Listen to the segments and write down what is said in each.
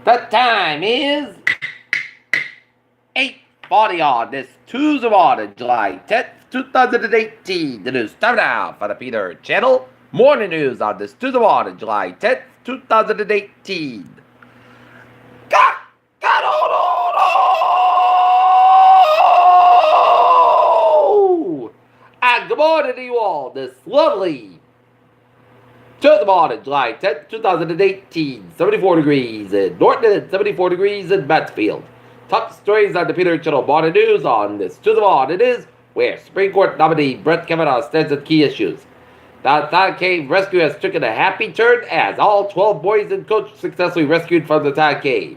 The time is 8:40 on this Tuesday morning, July 10th, 2018. The news time now for the Peter Channel. Morning news on this Tuesday morning, July 10th, 2018. God, and good morning to you all this lovely Tuesday morning, July 10th, 2018. 74 degrees in Norton and 74 degrees in Mansfield. Top stories on the Peter Channel morning news on this Tuesday morning is where Supreme Court nominee Brett Kavanaugh stands at key issues. The Todd Cave rescue has taken a happy turn as all 12 boys and coach successfully rescued from the Todd Cave.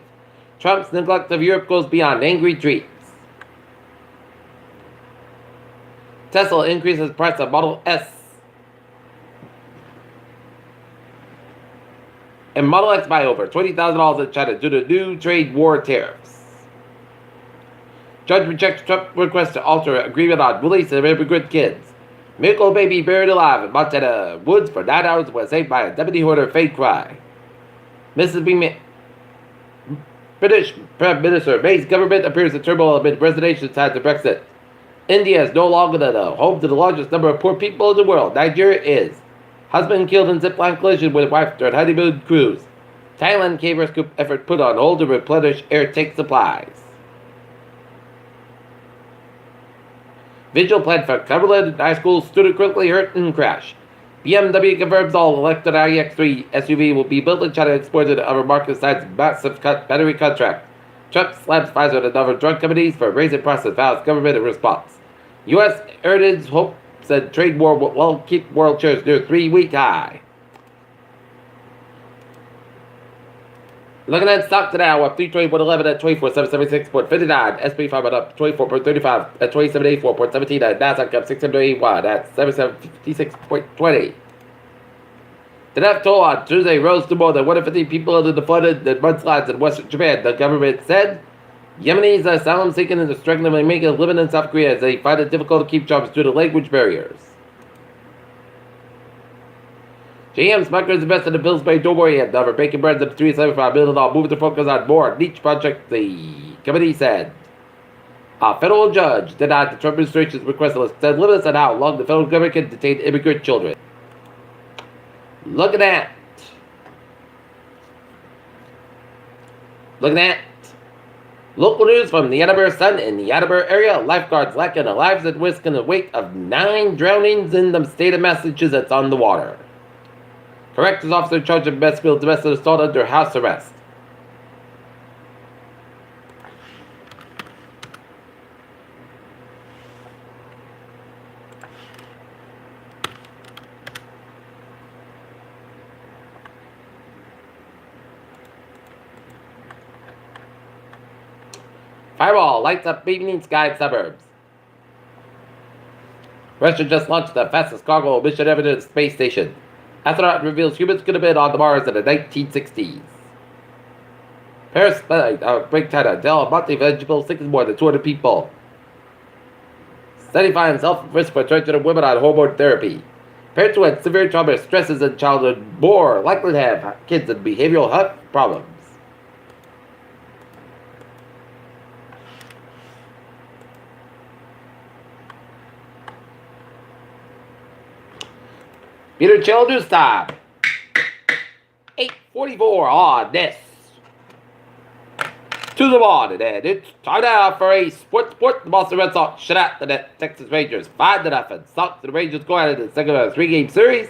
Trump's neglect of Europe goes beyond angry tweets. Tesla increases price of Model S. And Model X by over $20,000 in China due to new trade war tariffs. Judge rejects Trump request to alter agreement on release of immigrant kids. Miracle baby buried alive in Montana woods for 9 hours was saved by a deputy hoarder fake cry. British Prime Minister May's government appears in turmoil amid resignations tied to Brexit. India is no longer the home to the largest number of poor people in the world. Nigeria is. Husband killed in zipline collision with wife during honeymoon cruise. Thailand cave rescue effort put on hold to replenish air tank supplies. Vigil planned for Cumberland High School student critically hurt in crash. BMW confirms all electric iX3 SUV will be built in China and exported to other markets signs massive battery contract. Trump slams Pfizer and other drug companies for raising prices, vows government in response. U.S. earnings hope said trade war will keep world shares near 3-week high. Looking at stock today, we're up 321.11 at 24,776.59. SP 500 up 24.35 at 2784.17. And Nasdaq up 681 at 7756.20. The death toll on Tuesday rose to more than 150 people in the flooded mudslides in western Japan. The government said Yemenis are asylum seeking and are struggling to make a living in South Korea as they find it difficult to keep jobs due to language barriers. GM Smuckers invested in Pillsbury Doughboy and other bacon brands of $375 million, moving to focus on more niche projects, the committee said. A federal judge denied the Trump administration's request to extend limits on how long the federal government can detain immigrant children. Looking at local news from the Attleboro Sun in the Attleboro area. Lifeguards lacking the lives at risk in the wake of 9 drownings in the state of Massachusetts on the water. Corrections officer charged with Mansfield domestic assault under house arrest. Fireball lights up evening sky suburbs. Russia just launched the fastest cargo mission ever to the space station. Astronaut reveals humans could have been on the Mars in the 1960s. Paris break China. Del Monte vegetable sickens more than 200 people. Study finds health risk for transgender women on hormone therapy. Parents who had severe trauma, stresses in childhood more likely to have kids with behavioral health problems. Peter Children's time. 8:44 on this Tuesday morning, and it's time now for a sport. The Boston Red Sox shut out the Texas Rangers 5-0. Sox and the Rangers go out in the second of a 3-game series.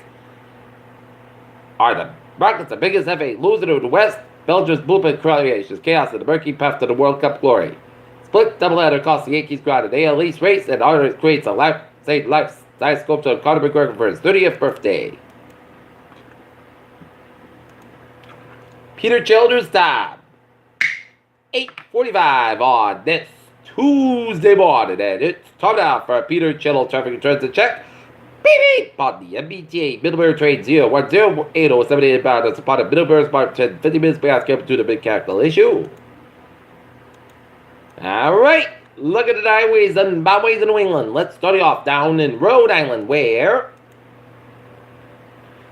Are the Rockets the biggest FA loser to the West? Belgium's blueprint creations chaos in the murky path to the World Cup glory. Split doubleheader cost the Yankees ground an AL East race, and Arnold creates a life-size sculpture of Conor McGregor for his 30th birthday. Peter Children's time. 8:45 on this Tuesday morning, and it's time now for a Peter Channel traffic and transit check. Beep on the MBTA Middlebury train 0108078 inbound. It's upon a Middlebury Smart 10 50 minutes past coming to the big capital issue. Alright, look at the highways and byways in New England. Let's start it off down in Rhode Island, where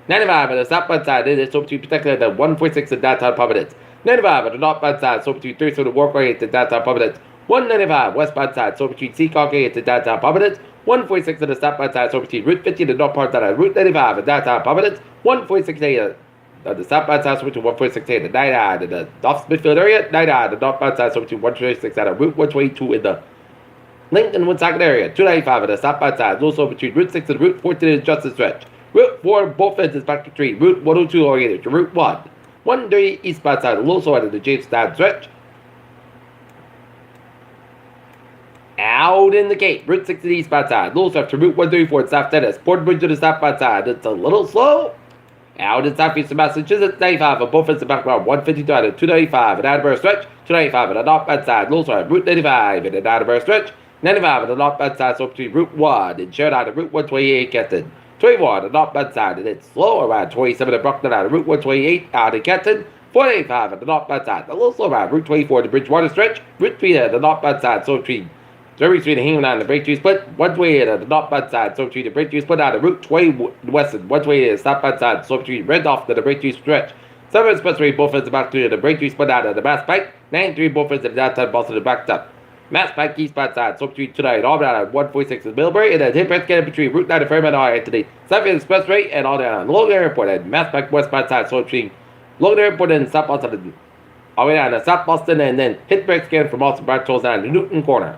95 on the southwest side is hoped to be protected at 146 in downtown Providence. 95 at the northbound side, so between 3 to the Walkway to downtown Providence. 195 westbound side, so between Seacock to downtown Providence. 146 at the southbound side, so between Route 50 and the north part side, Route 95 at downtown Providence. 146A at the southbound side, so between 146A at the 99 in the North Smithfield area. 99 at the northbound side, so between 126 at Route 122 in the Lincoln Woonsocket area. 295 at the southbound side, also between Route 6 and Route 14 in the Justice Stretch. Route 4 both ends is back to 3. Route 102 oriented to Route 1. 130 eastbound side, also at the Jamestown Stretch. Out in the Cape, Route 60 eastbound side, also up to Route 134 in South Dennis. Port Bridge to the southbound side, it's a little slow. Out in southeastern Massachusetts, 95 on both ends of background, 152 out of 295 at Attleboro Stretch, 295 at the northbound side, also at Route 95 at the Attleboro Stretch, 95 at the northbound side, so between Route 1 and shared out of Route 128 Kenton, 21 at the northbound side, and it's slow around 27 at Brockton out of Route 128 out of Kenton, 485 at the northbound side, a little slow around Route 24 at the Bridgewater Stretch, Route 3 at the northbound side, so between Derby Street and Hingham on the Breakthrough Split, 128 at the northbound side, so between the Breakthrough Split out of Route 20 western, 128 at the southbound side, so between Randolph to the Breakthrough Stretch, 7 Expressway both ends back to the Breakthrough Split out of the Mass Pike, 93 both ends of downtown Boston to backed up. Mass Pike eastbound side, so between tonight, all down at 146 in Millbury, and then Hillcrest getting between Route 9 and Fairmont and today, 7 Expressway, and all down Logan Airport, and Mass Pike westbound side, so between Logan Airport and South Boston, all the way down to South Boston, and then Pittsburgh scan from Austin Brown tolls down to Newton Corner.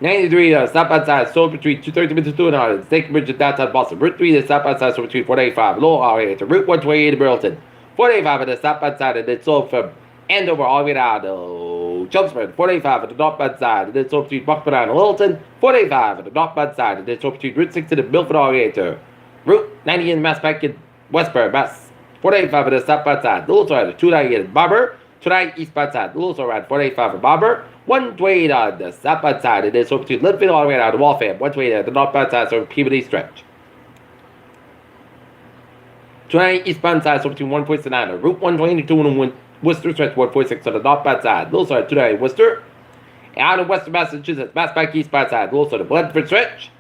93 southbound side, so between 230 minutes to 2 and State Bridge to downtown Boston. Route 3 the southbound side, so between 485, Lowell all the way to Route 128 in Burlington. 485 at the southbound side, and then so from Andover all the way down to Chelmsford. 485 at the northbound side, and then so between Buckman and Littleton. 485 at the northbound side, and then so between Route 6 and Milford all the way to Route 90 in Mass Pike in Westbury, Mass. 485 at the southbound side, also at the 290 in Barber. 290 eastbound side, also around 485 in Barber. 128 on the southbound side, and then so between Linfield all the way down to Waltham. 128 at the northbound side, so Peabody Stretch. 290 eastbound side, so between 149 and Route 122 and Worcester Stretch, 146 on the northbound side. Also at 290 Worcester. Out in western Massachusetts, Mass Pike eastbound side, also the Bledford Stretch.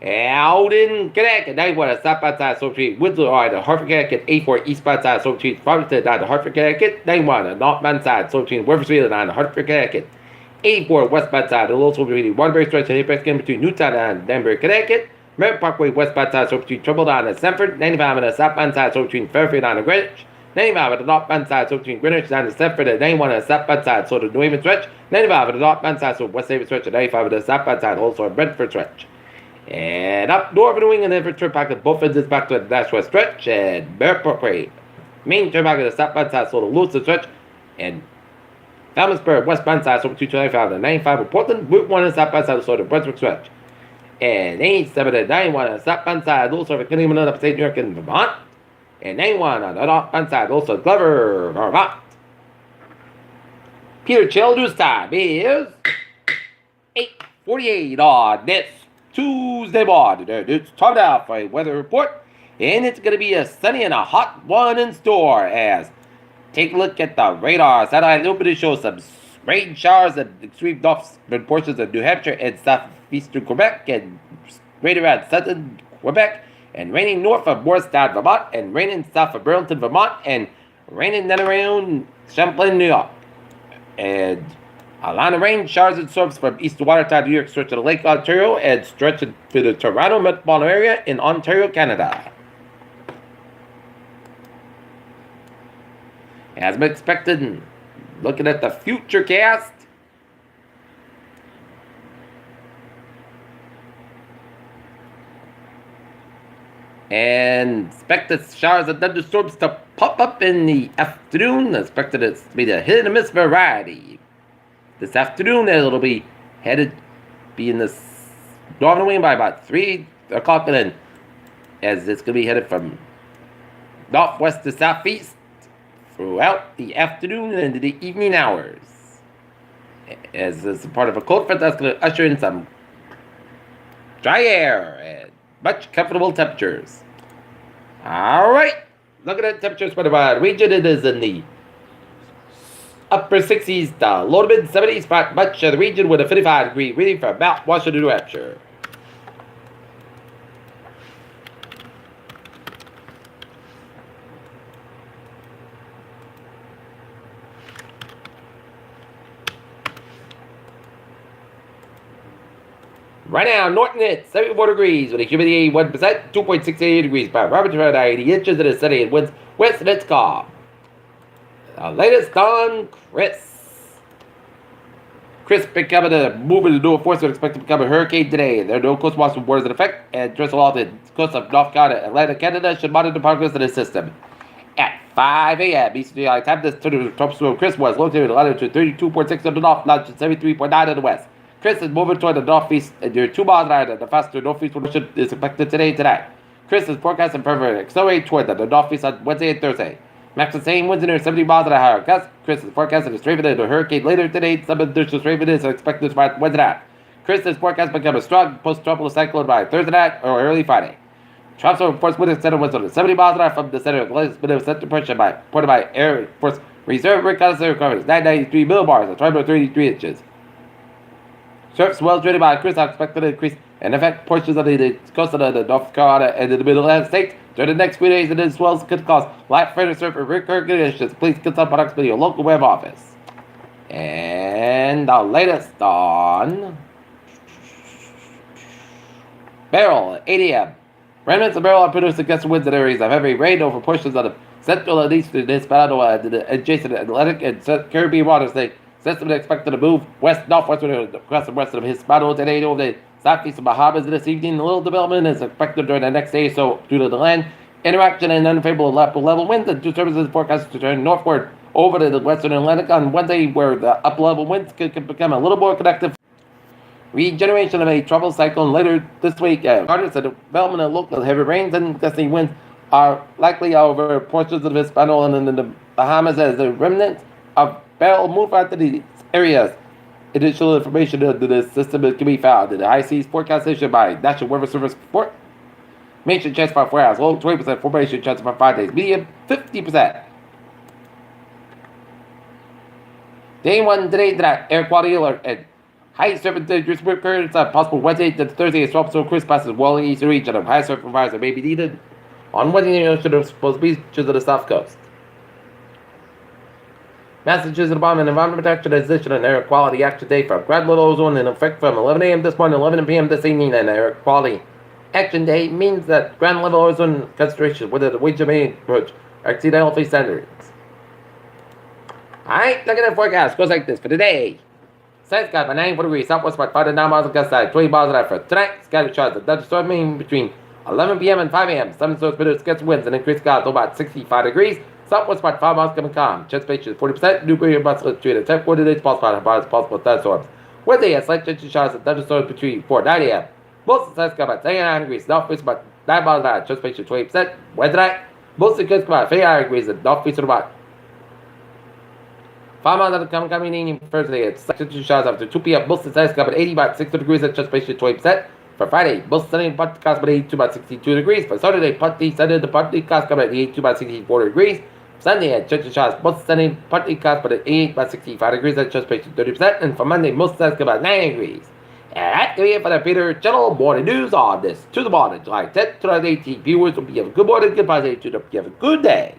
Out in Connecticut, 91 at southbound side, so between Winslow all the Hartford, Connecticut. 84 eastbound side, so between Farmington down to Hartford, Connecticut. 91 at northbound side, so between Weathersfield and to Hartford, Connecticut. 84 westbound side, and also between Waterbury Stretch and Apex Game between Newtown and Danbury, Connecticut. Merritt Parkway westbound side, so between Trumbull down and Sanford. 95 on the southbound side, so between Fairfield down to Greenwich. 95 at the northbound side, so between Greenwich down to Sanford. And 91 on the southbound side, so the New Haven Stretch. 95 at the northbound side, so West Haven Stretch. And 95 at the southbound side, also at Brentford Stretch. And up north of New England, every turnpike at both ends is back to the Dash West Stretch. And Merritt Parkway, main turnpike at the southbound side, so the Lewiston Stretch. And Falmouthsburg westbound side, so between 295 and 95 in Portland. Route 1 on the southbound side, so the Brunswick Stretch. And 87 and 91 on the southbound side, also for Cleveland, upstate New York and Vermont. And 91 on the northbound side, also Glover, Vermont. Peter Chill, news time is 8:48 on this Tuesday morning. It's time now for a weather report. And it's going to be a sunny and a hot one in store as take a look at the radar. Satellite illuminated shows some rain showers and extreme northern portions of New Hampshire and southeastern Quebec, and rain around southern Quebec, and raining north of Morristown, Vermont, and raining south of Burlington, Vermont, and raining then around Champlain, New York. And a line of rain showers and storms from east to Watertown, New York, stretching to Lake Ontario and stretching to the Toronto metropolitan area in Ontario, Canada. As expected, looking at the future cast, and expect the showers and thunderstorms to pop up in the afternoon. Expected it to be the hit and miss variety. This afternoon, it'll be in the northern wind by about 3 o'clock, and then as it's going to be headed from northwest to southeast throughout the afternoon and into the evening hours. As it's part of a cold front that's going to usher in some dry air and much comfortable temperatures. Alright, looking at temperatures for the region, it is in the upper 60s to low to mid 70s for much of the region with a 55-degree reading for Mount Washington, New Hampshire. Right now, Norton at 74 degrees with a humidity 1%, 2.68 degrees by Robert around 80 inches in the city and winds west and it's calm. Latest on Chris. Chris becoming a moving to new force would expect to become a hurricane today. There are no coast watch warnings in effect, and drizzle off the coast of North Carolina, Atlantic Canada should monitor the progress of the system. At 5 a.m. Eastern Daylight Time, this tropical Chris was located at latitude 32.6 on the north, longitude 73.9 in the west. Chris is moving toward the northeast and near 2 miles an hour. The faster northeast direction is expected today. Chris is forecasting further accelerate toward the northeast on Wednesday and Thursday. Max is saying winds near 70 miles an hour. Chris is forecasting a strafing into a hurricane later today. Some additional strafing is expected by Wednesday night. Chris is forecast to become a strong post-tropical cyclone by Thursday night or early Friday. Tropical Force Wind Center winds on 70 miles an hour from the center of the latest bit of center pressure by reported by Air Force Reserve reconnaissance requirements 993 millibars and 33 inches. Surf swells driven by Chris are expected to increase and affect portions of the coast of the North Carolina and the middle Atlantic states during the next few days, and then swells could cause light further surf and recurrent conditions. Please consult approximately your local web office. And the latest on Beryl at 8 a.m. Remnants of Beryl are produced against winds in areas of heavy rain over portions of the central and eastern Hispaniola and the adjacent Atlantic and Caribbean waters. The system is expected to move west-northwestward across the west of Hispaniola today over the southeast of Bahamas this evening. A little development is expected during the next day or so due to the land interaction and unfavorable level winds. The disturbances forecast to turn northward over to the western Atlantic on Wednesday, where the up-level winds could become a little more conducive. Regeneration of a tropical cyclone later this week. Regardless of the development of local heavy rains and gusty winds are likely over portions of Hispaniola and the Bahamas as the remnants of Beryl move out to these areas. Additional information into this system can be found in the high seas forecast issued by National Weather Service report. Maintain chance for 4 hours, low 20% formation chance for 5 days, medium 50%. Day 1 today, air quality alert and high surface dangerous currents are possible Wednesday to Thursday as tropical Chris passes well eastern region of high surface fires that may be needed on Wednesday ocean of supposed beaches of the south coast. Massachusetts Department of Environmental Protection has issued an air quality action day for ground level ozone in effect from 11 a.m. this morning to 11 p.m. this evening. And air quality action day means that ground level ozone concentration within the range of approach are exceeding healthy standards. Alright, look at the forecast. Goes like this for today. Sky sky by 94 degrees, southwest by 5 to 9 miles of gust side, 20 miles an hour for tonight. Scattered showers of thunderstorming between 11 p.m. and 5 a.m. Some storms with gust winds and increased skies to about 65 degrees. Southwest by 5 miles coming calm. Chance space is 40%. New Gray bus between the 10 40 days possible thunderstorms. Wednesday, a slight chance of showers and thunderstorms between 4 and 9 a.m. Most of the skies about 79 degrees. Northwest about 9 miles an hour. Chance space is 20%. Wednesday night, most of the skies about 59 degrees and northwest about 5 miles out of coming evening Thursday. It's slight chance of showers after 2 p.m. Most of the skies about 80 about 60 degrees and chance space is 20%. For Friday, most sunny and partly cloudy about 82 about 62 degrees. For Saturday, partly sunny and partly cloudy about 82 about 64 degrees. Sunday at chance of showers, most sunny, partly cloudy but at 88 about 65 degrees and chance space 30%. And for Monday, most sunny about 90 degrees. And that's going to be it for the Peter Channel Morning News on this To The Morning, July 10th, 2018. Viewers, hope you have a good morning, good day.